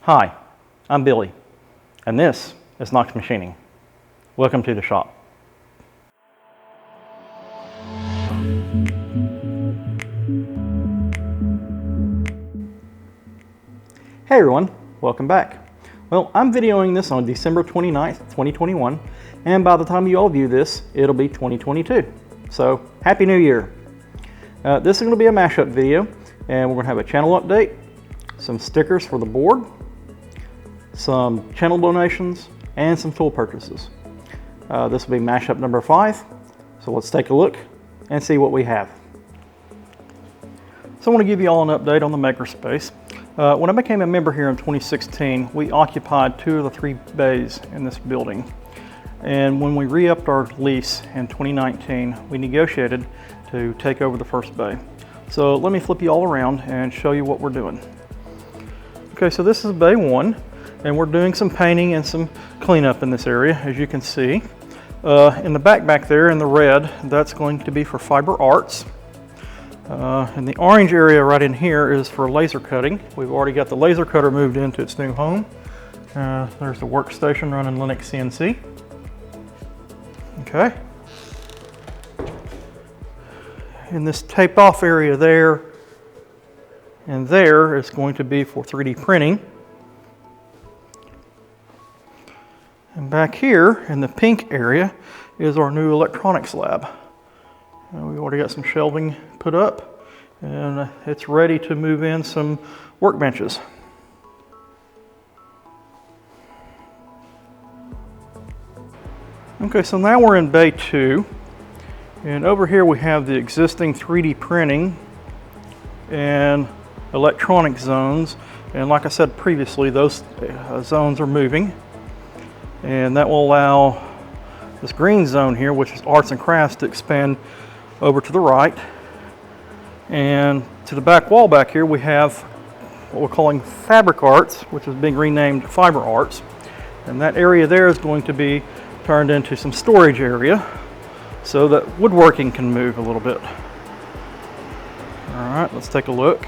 Hi, I'm Billy, and this is Knox Machining. Welcome to the shop. Hey everyone, welcome back. Well, I'm videoing this on December 29th, 2021, and by the time you all view this, it'll be 2022. So, Happy New Year. This is going to be a mashup video, and we're going to have a channel update, some stickers for the board, some channel donations, and some tool purchases. This will be mashup number 5, so let's take a look and see what we have. So I want to give you all an update on the makerspace. When I became a member here in 2016, we occupied 2 of the 3 bays in this building. And when we re-upped our lease in 2019, we negotiated to take over the first bay. So let me flip you all around and show you what we're doing. Okay, so this is bay 1. And we're doing some painting and some cleanup in this area, as you can see. In the back there in the red, that's going to be for fiber arts. And the orange area right in here is for laser cutting. We've already got the laser cutter moved into its new home. There's the workstation running Linux CNC. Okay. In this taped off area there and there is going to be for 3D printing. And back here in the pink area is our new electronics lab. We've already got some shelving put up and it's ready to move in some workbenches. Okay, so now we're in bay 2, and over here we have the existing 3D printing and electronic zones, and like I said previously, those zones are moving. And that will allow this green zone here, which is arts and crafts, to expand over to the right. And to the back wall back here, we have what we're calling Fabric Arts, which is being renamed Fiber Arts. And that area there is going to be turned into some storage area so that woodworking can move a little bit. All right, let's take a look.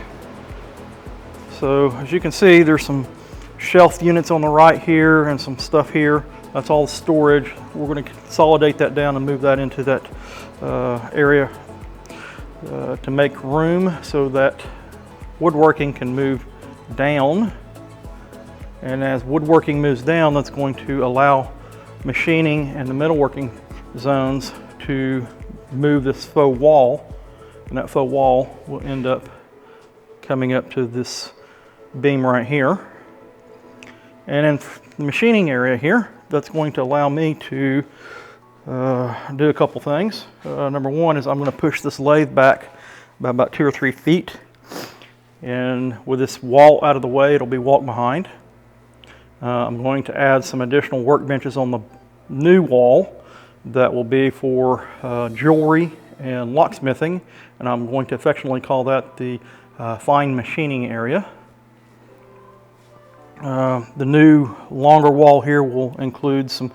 So as you can see, there's some shelf units on the right here and some stuff here. That's all storage. We're going to consolidate that down and move that into that area to make room so that woodworking can move down. And as woodworking moves down, that's going to allow machining and the metalworking zones to move this faux wall. And that faux wall will end up coming up to this beam right here. And in the machining area here, that's going to allow me to do a couple things. Number one is I'm going to push this lathe back by about 2 or 3 feet. And with this wall out of the way, it'll be walk behind. I'm going to add some additional workbenches on the new wall that will be for jewelry and locksmithing. And I'm going to affectionately call that the fine machining area. The new longer wall here will include some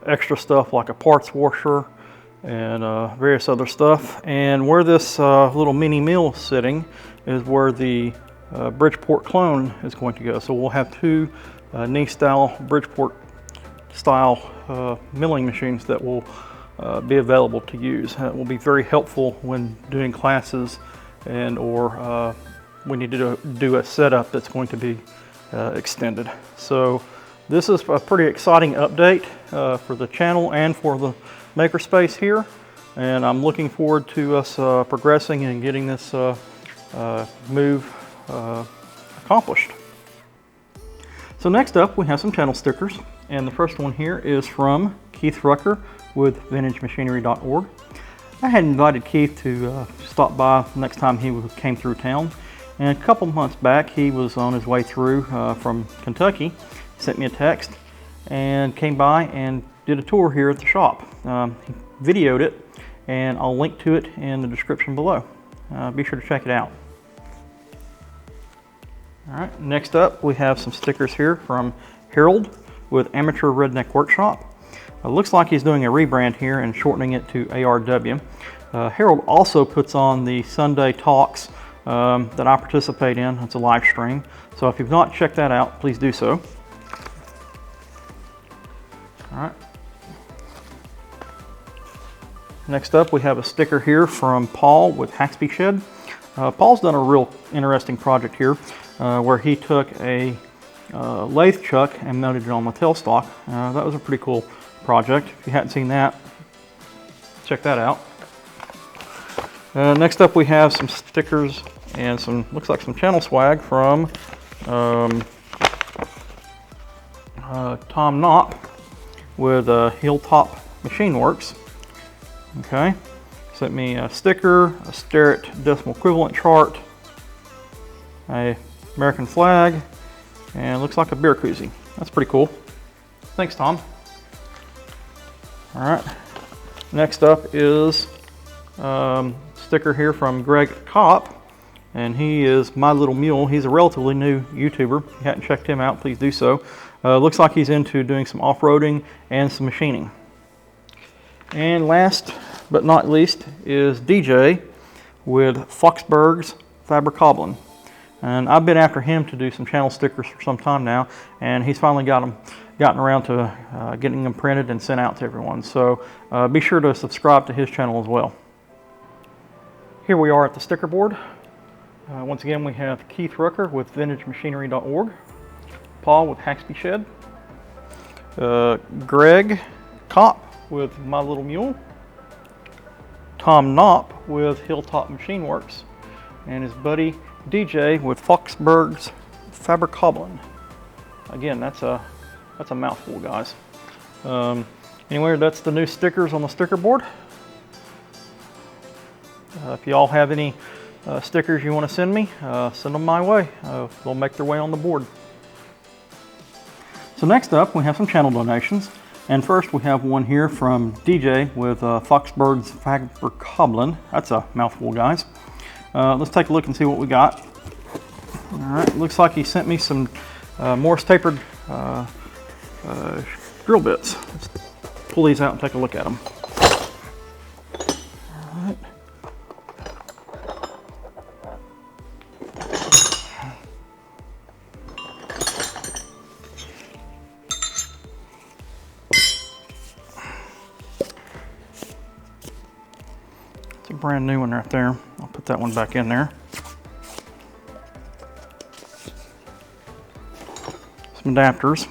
extra stuff like a parts washer and various other stuff. And where this little mini mill is sitting is where the Bridgeport clone is going to go. So we'll have 2 knee style Bridgeport style milling machines that will be available to use. It will be very helpful when doing classes and or we need to do a setup that's going to be extended. So this is a pretty exciting update for the channel and for the makerspace here, and I'm looking forward to us progressing and getting this move accomplished. So next up we have some channel stickers, and the first one here is from Keith Rucker with VintageMachinery.org. I had invited Keith to stop by next time he came through town. And a couple months back, he was on his way through from Kentucky, sent me a text, and came by and did a tour here at the shop. He videoed it, and I'll link to it in the description below. Be sure to check it out. All right, next up, we have some stickers here from Harold with Amateur Redneck Workshop. It looks like he's doing a rebrand here and shortening it to ARW. Harold also puts on the Sunday talks that I participate in. It's a live stream. So if you've not checked that out, please do so. All right. Next up, we have a sticker here from Paul with Haxby Shed. Paul's done a real interesting project here where he took a lathe chuck and mounted it on the tailstock. That was a pretty cool project. If you hadn't seen that, check that out. Next up, we have some stickers and some, looks like some channel swag from Tom Knopp with Hilltop Machine Works. Okay, sent me a sticker, a Sterrett decimal equivalent chart, a American flag, and looks like a beer koozie. That's pretty cool. Thanks, Tom. All right, next up is sticker here from Greg Kopp, and he is My Little Mule. He's a relatively new YouTuber. If you hadn't checked him out, please do so. Looks like he's into doing some off-roading and some machining. And last but not least is DJ with Foxberg's Fabbercobblin. And I've been after him to do some channel stickers for some time now, and he's finally gotten around to getting them printed and sent out to everyone. So be sure to subscribe to his channel as well. Here we are at the sticker board. Once again, we have Keith Rucker with VintageMachinery.org, Paul with Haxby Shed, Greg Kopp with My Little Mule, Tom Knopp with Hilltop Machine Works, and his buddy DJ with Foxberg's Fabbercobblin. Again, that's a mouthful, guys. Anyway, that's the new stickers on the sticker board. If you all have any stickers you want to send me, send them my way. They'll make their way on the board. So next up, we have some channel donations. And first, we have one here from DJ with Foxberg's Fabbercobblin. That's a mouthful, guys. Let's take a look and see what we got. All right, looks like he sent me some Morse tapered drill bits. Let's pull these out and take a look at them. All right. It's a brand new one right there. I'll put that one back in there. Some adapters.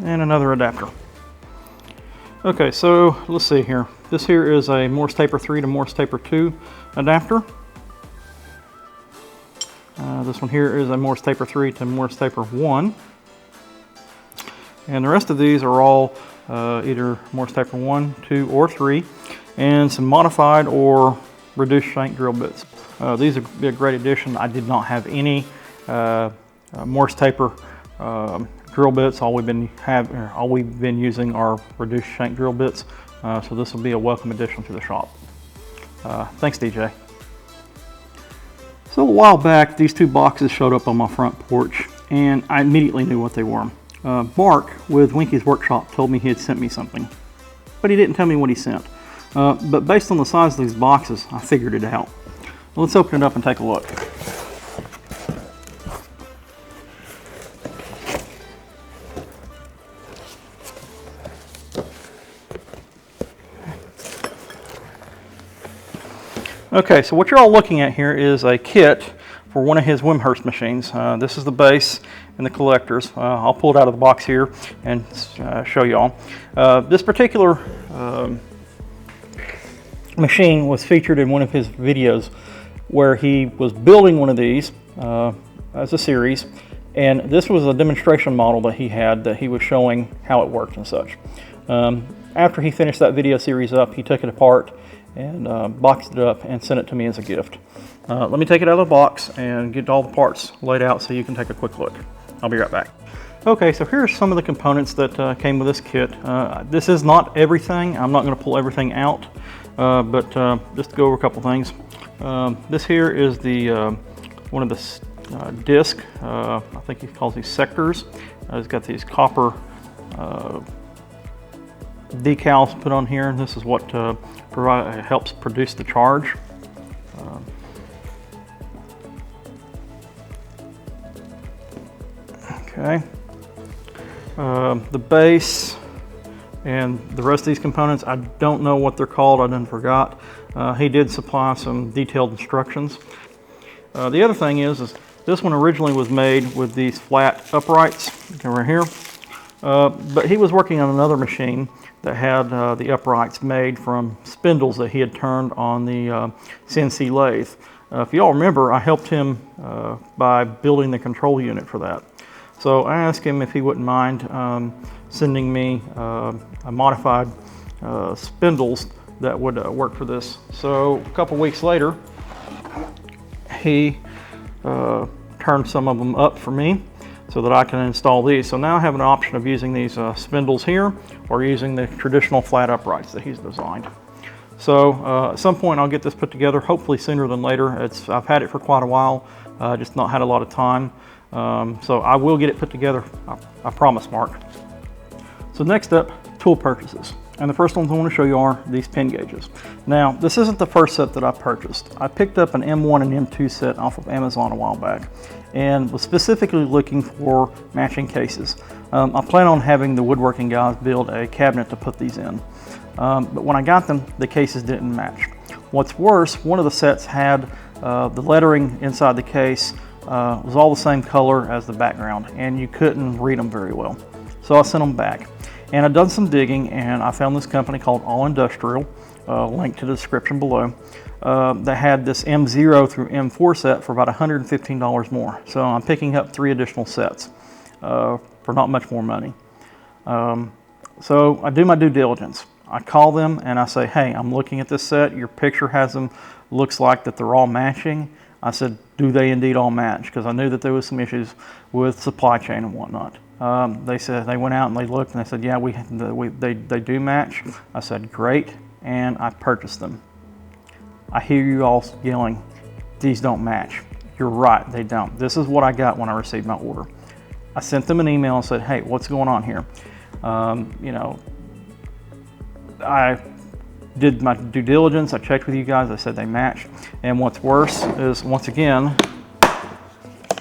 And another adapter. Okay, so let's see here. This here is a Morse Taper 3 to Morse Taper 2 adapter. This one here is a Morse Taper 3 to Morse Taper 1. And the rest of these are all either Morse Taper 1, 2, or 3. And some modified or reduced shank drill bits. These would be a great addition. I did not have any Morse taper drill bits. All we've been using are reduced shank drill bits. So this will be a welcome addition to the shop. Thanks, DJ. So a while back, these two boxes showed up on my front porch, and I immediately knew what they were. Mark with Winky's Workshop told me he had sent me something, but he didn't tell me what he sent. But based on the size of these boxes, I figured it out. Well, let's open it up and take a look. Okay, so what you're all looking at here is a kit for one of his Wimshurst machines. This is the base and the collectors. I'll pull it out of the box here and show you all. This particular machine was featured in one of his videos where he was building one of these as a series, and this was a demonstration model that he had that he was showing how it worked and such. After he finished that video series up, he took it apart and boxed it up and sent it to me as a gift. Let me take it out of the box and get all the parts laid out so you can take a quick look. I'll be right back. Okay, so here's some of the components that came with this kit. This is not everything. I'm not going to pull everything out. But just to go over a couple things. This here is the one of the disc. I think he calls these sectors. It's got these copper decals put on here, and this is what helps produce the charge. Okay. The base and the rest of these components, I don't know what they're called, I done forgot. He did supply some detailed instructions. The other thing is this one originally was made with these flat uprights right here, but he was working on another machine that had the uprights made from spindles that he had turned on the CNC lathe. If you all remember, I helped him by building the control unit for that. So I asked him if he wouldn't mind sending me a modified spindles that would work for this. So a couple weeks later, he turned some of them up for me so that I can install these. So now I have an option of using these spindles here or using the traditional flat uprights that he's designed. So at some point I'll get this put together, hopefully sooner than later. I've had it for quite a while, just not had a lot of time. So I will get it put together, I promise, Mark. So next up, tool purchases. And the first ones I want to show you are these pin gauges. Now, this isn't the first set that I purchased. I picked up an M1 and M2 set off of Amazon a while back and was specifically looking for matching cases. I plan on having the woodworking guys build a cabinet to put these in. But when I got them, the cases didn't match. What's worse, one of the sets had the lettering inside the case was all the same color as the background, and you couldn't read them very well. So I sent them back. And I've done some digging, and I found this company called All Industrial, linked to the description below, that had this M0 through M4 set for about $115 more. So I'm picking up 3 additional sets for not much more money. So I do my due diligence. I call them and I say, hey, I'm looking at this set. Your picture has them, looks like that they're all matching. I said, do they indeed all match? Because I knew that there was some issues with supply chain and whatnot. They said they went out and they looked and they said, yeah, they do match. I said, great, and I purchased them. I hear you all yelling, these don't match. You're right, they don't. This is what I got when I received my order. I sent them an email and said, hey, what's going on here? You know, I did my due diligence. I checked with you guys. I said they matched. And what's worse is, once again,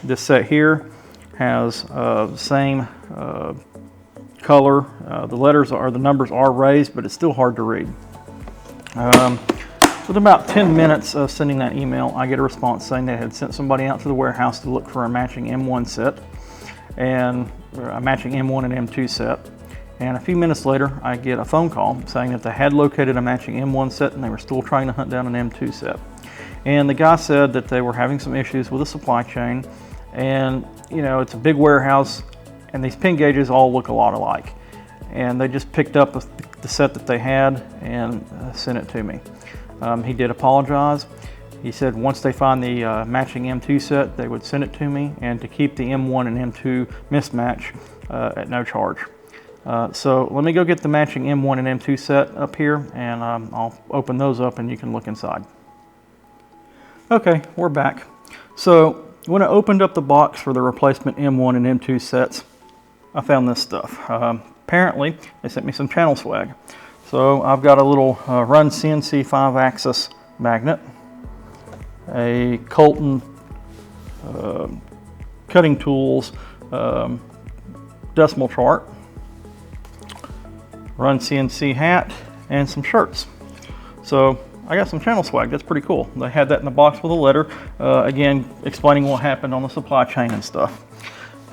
this set here has the same color. The numbers are raised, but it's still hard to read. With about 10 minutes of sending that email, I get a response saying they had sent somebody out to the warehouse to look for a matching M1 set and a matching M1 and M2 set. And a few minutes later, I get a phone call saying that they had located a matching M1 set and they were still trying to hunt down an M2 set. And the guy said that they were having some issues with the supply chain. And you know, it's a big warehouse and these pin gauges all look a lot alike. And they just picked up the set that they had and sent it to me. He did apologize. He said once they find the matching M2 set, they would send it to me, and to keep the M1 and M2 mismatch at no charge. So let me go get the matching M1 and M2 set up here, and I'll open those up and you can look inside. Okay, we're back. So when I opened up the box for the replacement M1 and M2 sets, I found this stuff. Apparently, they sent me some channel swag. So I've got a little Run CNC 5-axis magnet, a Colton cutting tools decimal chart, Run CNC hat, and some shirts. So I got some channel swag. That's pretty cool. They had that in the box with a letter, again, explaining what happened on the supply chain and stuff.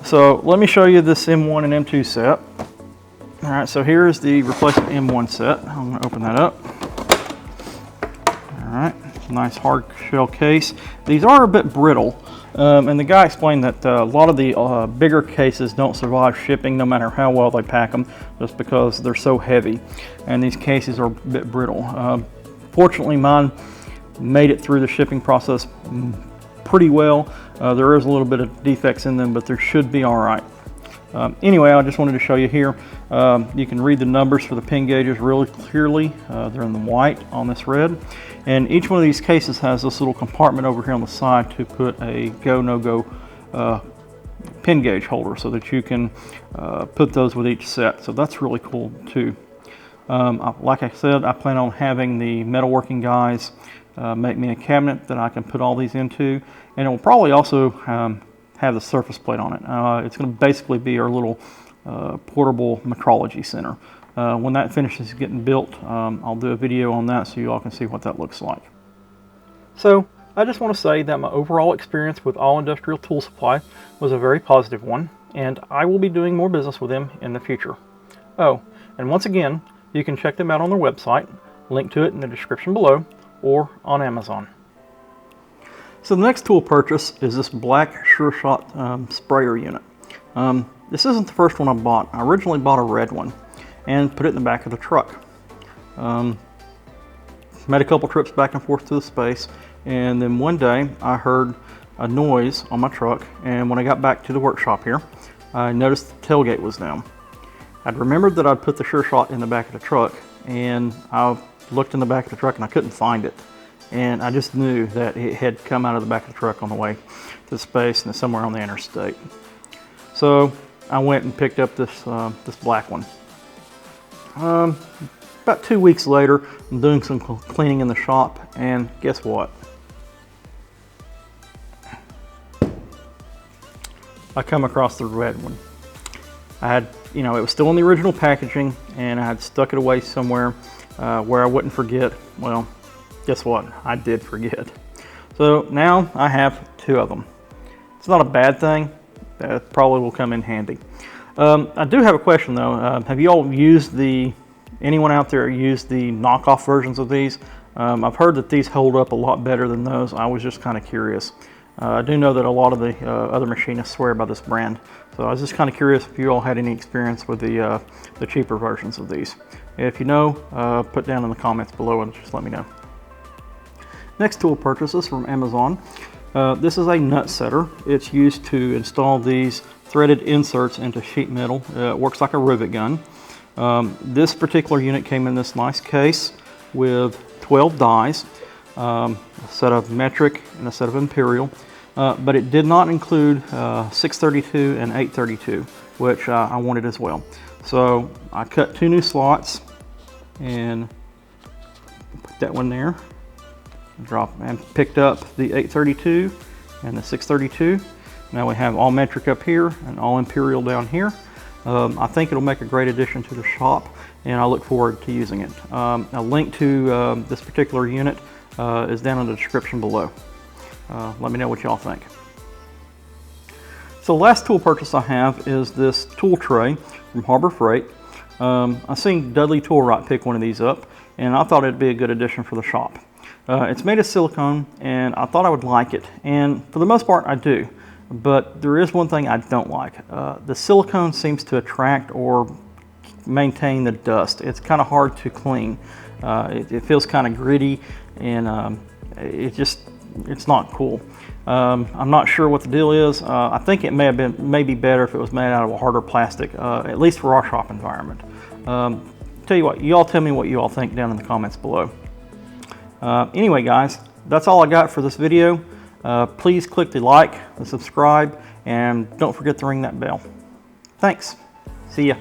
So let me show you this M1 and M2 set. All right, so here's the replacement M1 set. I'm going to open that up. All right, nice hard shell case. These are a bit brittle, and the guy explained that a lot of the bigger cases don't survive shipping no matter how well they pack them, just because they're so heavy, and these cases are a bit brittle. Fortunately, mine made it through the shipping process pretty well. There is a little bit of defects in them, but there should be all right. Anyway, I just wanted to show you here. You can read the numbers for the pin gauges really clearly. They're in the white on this red. And each one of these cases has this little compartment over here on the side to put a go, no-go pin gauge holder so that you can put those with each set. So that's really cool too. Like I said, I plan on having the metalworking guys make me a cabinet that I can put all these into. And it will probably also have the surface plate on it. It's going to basically be our little portable metrology center. When that finishes getting built, I'll do a video on that so you all can see what that looks like. So I just want to say that my overall experience with All Industrial Tool Supply was a very positive one, and I will be doing more business with them in the future. Oh, and once again, you can check them out on their website, link to it in the description below, or on Amazon. So the next tool purchase is this black Sure Shot sprayer unit. This isn't the first one I bought. I originally bought a red one and put it in the back of the truck. Made a couple trips back and forth to the space, and then one day I heard a noise on my truck, and when I got back to the workshop here, I noticed the tailgate was down. I'd remembered that I'd put the Sure Shot in the back of the truck, and I looked in the back of the truck and I couldn't find it. And I just knew that it had come out of the back of the truck on the way to the space and it's somewhere on the interstate. So I went and picked up this black one. About 2 weeks later, I'm doing some cleaning in the shop, and guess what? I come across the red one. I had, it was still in the original packaging, and I had stuck it away somewhere where I wouldn't forget. Well, guess what? I did forget. So now I have 2 of them. It's not a bad thing. That probably will come in handy. I do have a question though. Have you all used anyone out there used the knockoff versions of these? I've heard that these hold up a lot better than those. I was just kind of curious. I do know that a lot of the other machinists swear by this brand. So I was just kind of curious if you all had any experience with the cheaper versions of these. If you know, put down in the comments below and just let me know. Next tool purchase is from Amazon. This is a nut setter. It's used to install these threaded inserts into sheet metal. It works like a rivet gun. This particular unit came in this nice case with 12 dies, a set of metric and a set of imperial, but it did not include 632 and 832, which I wanted as well. So I cut 2 new slots and put that one there. Drop and picked up the 832 and the 632. Now we have all metric up here and all imperial down here. I think it'll make a great addition to the shop, and I look forward to using it. A link to this particular unit is down in the description below. Let me know what y'all think. So the last tool purchase I have is this tool tray from Harbor Freight. I seen Dudley Toolwright pick one of these up, and I thought it'd be a good addition for the shop. It's made of silicone, and I thought I would like it, and for the most part I do, but there is one thing I don't like. The silicone seems to attract or maintain the dust. It's kind of hard to clean. It feels kind of gritty, and it's not cool. I'm not sure what the deal is. I think it may be better if it was made out of a harder plastic, at least for our shop environment. Tell you what, you all tell me what you all think down in the comments below. Anyway guys, that's all I got for this video. Please click the like, the subscribe, and don't forget to ring that bell. Thanks. See ya.